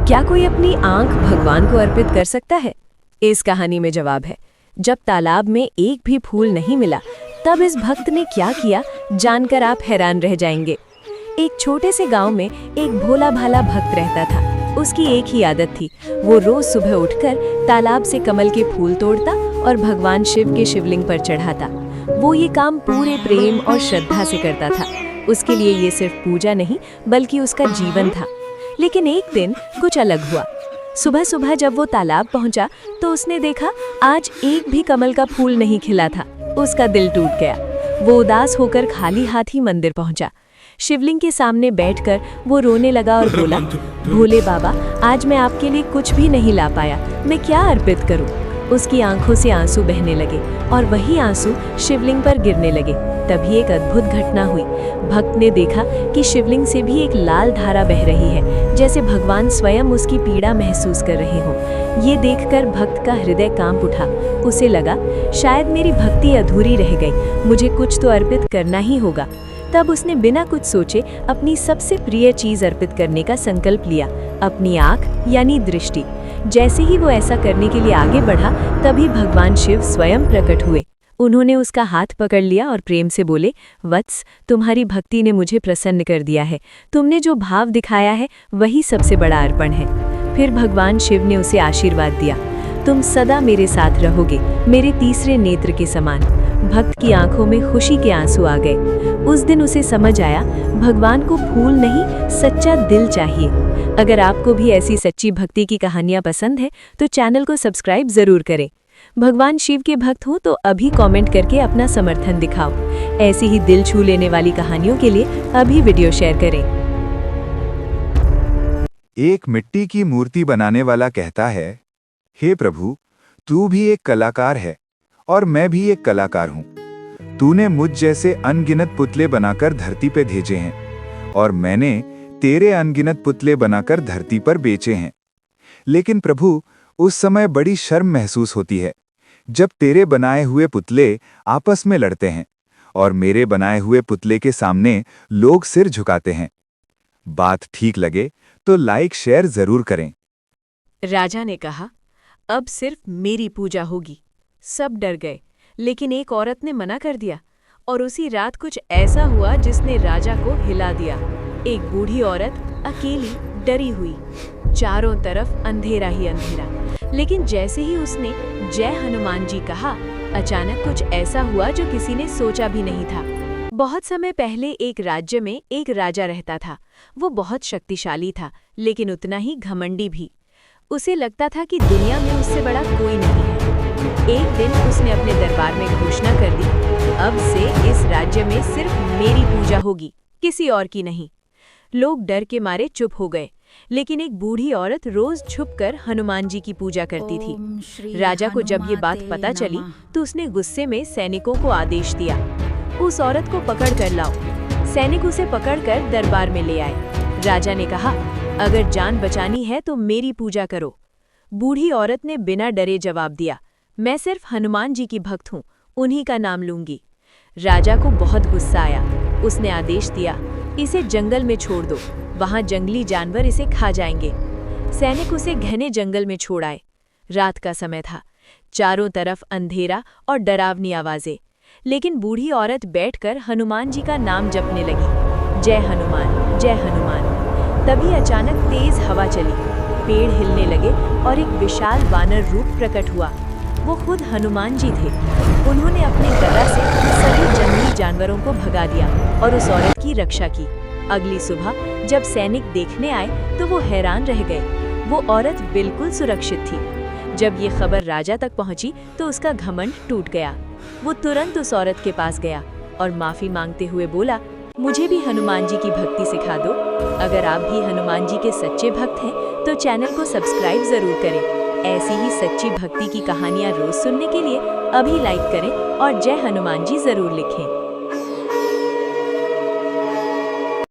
क्या कोई अपनी आंख भगवान को अर्पित कर सकता है? इस कहानी में जवाब है। जब तालाब में एक भी फूल नहीं मिला, तब इस भक्त ने क्या किया, जानकर आप हैरान रह जाएंगे। एक छोटे से गांव में एक भोला भाला भक्त रहता था। उसकी एक ही आदत थी, वो रोज सुबह उठकर तालाब से कमल के फूल तोड़ता और भगवान शिव के शिवलिंग पर चढ़ाता। वो ये काम पूरे प्रेम और श्रद्धा से करता था। उसके लिए ये सिर्फ पूजा नहीं, बल्कि उसका जीवन था। लेकिन एक दिन कुछ अलग हुआ। सुबह सुबह जब वो तालाब पहुंचा, तो उसने देखा आज एक भी कमल का फूल नहीं खिला था। उसका दिल टूट गया। वो उदास होकर खाली हाथ ही मंदिर पहुंचा। शिवलिंग के सामने बैठकर वो रोने लगा और बोला, भोले बाबा, आज मैं आपके लिए कुछ भी नहीं ला पाया, मैं क्या अर्पित करूं? उसकी आंखों से आंसू बहने लगे और वही आंसू शिवलिंग पर गिरने लगे। तभी एक अद्भुत घटना हुई। भक्त ने देखा कि शिवलिंग से भी एक लाल धारा बह रही है, जैसे भगवान स्वयं उसकी पीड़ा महसूस कर रहे हों। ये देखकर भक्त का हृदय कांप उठा। उसे लगा, शायद मेरी भक्ति अधूरी रह गई, मुझे कुछ तो अर्पित करना ही होगा। तब उसने बिना कुछ सोचे अपनी सबसे प्रिय चीज अर्पित करने का संकल्प लिया, अपनी आँख यानी दृष्टि। जैसे ही वो ऐसा करने के लिए आगे बढ़ा, तभी भगवान शिव स्वयं प्रकट हुए। उन्होंने उसका हाथ पकड़ लिया और प्रेम से बोले, वत्स, तुम्हारी भक्ति ने मुझे प्रसन्न कर दिया है। तुमने जो भाव दिखाया है वही सबसे बड़ा अर्पण है। फिर भगवान शिव ने उसे आशीर्वाद दिया, तुम सदा मेरे साथ रहोगे, मेरे तीसरे नेत्र के समान। भक्त की आंखों में खुशी के आंसू आ गए। उस दिन उसे समझ आया, भगवान को फूल नहीं, सच्चा दिल चाहिए। अगर आपको भी ऐसी सच्ची भक्ति की कहानियां पसंद है, तो चैनल को सब्सक्राइब जरूर करें। भगवान शिव के भक्त हो तो अभी कमेंट करके अपना समर्थन दिखाओ। ऐसी ही दिल छू लेने वाली कहानियों के लिए अभी वीडियो शेयर करें। एक मिट्टी की मूर्ति बनाने वाला कहता है, हे प्रभु, तू भी एक कलाकार है और मैं भी एक कलाकार हूँ। तूने मुझ जैसे अनगिनत पुतले बनाकर धरती पे भेजे हैं और मैंने तेरे अनगिनत पुतले बनाकर धरती पर बेचे हैं। लेकिन प्रभु, उस समय बड़ी शर्म महसूस होती है जब तेरे बनाए हुए पुतले आपस में लड़ते हैं और मेरे बनाए हुए पुतले के सामने लोग सिर झुकाते हैं। बात ठीक लगे तो लाइक शेयर जरूर करें। राजा ने कहा, अब सिर्फ मेरी पूजा होगी। सब डर गए, लेकिन एक औरत ने मना कर दिया और उसी रात कुछ ऐसा हुआ जिसने राजा को हिला दिया। एक बूढ़ी औरत अकेली, डरी हुई, चारों तरफ अंधेरा ही अंधेरा। लेकिन जैसे ही उसने जय हनुमान जी कहा, अचानक कुछ ऐसा हुआ जो किसी ने सोचा भी नहीं था। बहुत समय पहले एक राज्य में एक राजा रहता था। वो बहुत शक्तिशाली था, लेकिन उतना ही घमंडी भी। उसे लगता था कि दुनिया में उससे बड़ा कोई नहीं है। एक दिन उसने अपने दरबार में घोषणा कर दी, अब से इस राज्य में सिर्फ मेरी पूजा होगी, किसी और की नहीं। लोग डर के मारे चुप हो गए, लेकिन एक बूढ़ी औरत रोज छुपकर हनुमान जी की पूजा करती थी। राजा को जब ये बात पता चली, तो उसने गुस्से में सैनिकों को आदेश दिया, उस औरत को पकड़ कर लाओ। सैनिक उसे पकड़कर दरबार में ले आए। राजा ने कहा, अगर जान बचानी है तो मेरी पूजा करो। बूढ़ी औरत ने बिना डरे जवाब दिया, मैं सिर्फ हनुमान जी की भक्त हूँ, उन्हीं का नाम लूंगी। राजा को बहुत गुस्सा आया। उसने आदेश दिया, इसे जंगल में छोड़ दो, वहां जंगली जानवर इसे खा जाएंगे। सैनिक उसे घने जंगल में छोड़ आए। रात का समय था, चारों तरफ अंधेरा और डरावनी आवाजें। लेकिन बूढ़ी औरत बैठकर हनुमान जी का नाम जपने लगी, जय हनुमान, जय हनुमान। तभी अचानक तेज हवा चली, पेड़ हिलने लगे और एक विशाल वानर रूप प्रकट हुआ। वो खुद हनुमान जी थे। उन्होंने अपने गदा से सभी जंगली जानवरों को भगा दिया और उस औरत की रक्षा की। अगली सुबह जब सैनिक देखने आए, तो वो हैरान रह गए। वो औरत बिल्कुल सुरक्षित थी। जब ये खबर राजा तक पहुंची, तो उसका घमंड टूट गया। वो तुरंत उस औरत के पास गया और माफी मांगते हुए बोला, मुझे भी हनुमान जी की भक्ति सिखा दो। अगर आप भी हनुमान जी के सच्चे भक्त हैं, तो चैनल को सब्सक्राइब जरूर करें। ऐसी ही सच्ची भक्ति की कहानियां रोज सुनने के लिए अभी लाइक करें और जय हनुमान जी जरूर लिखें।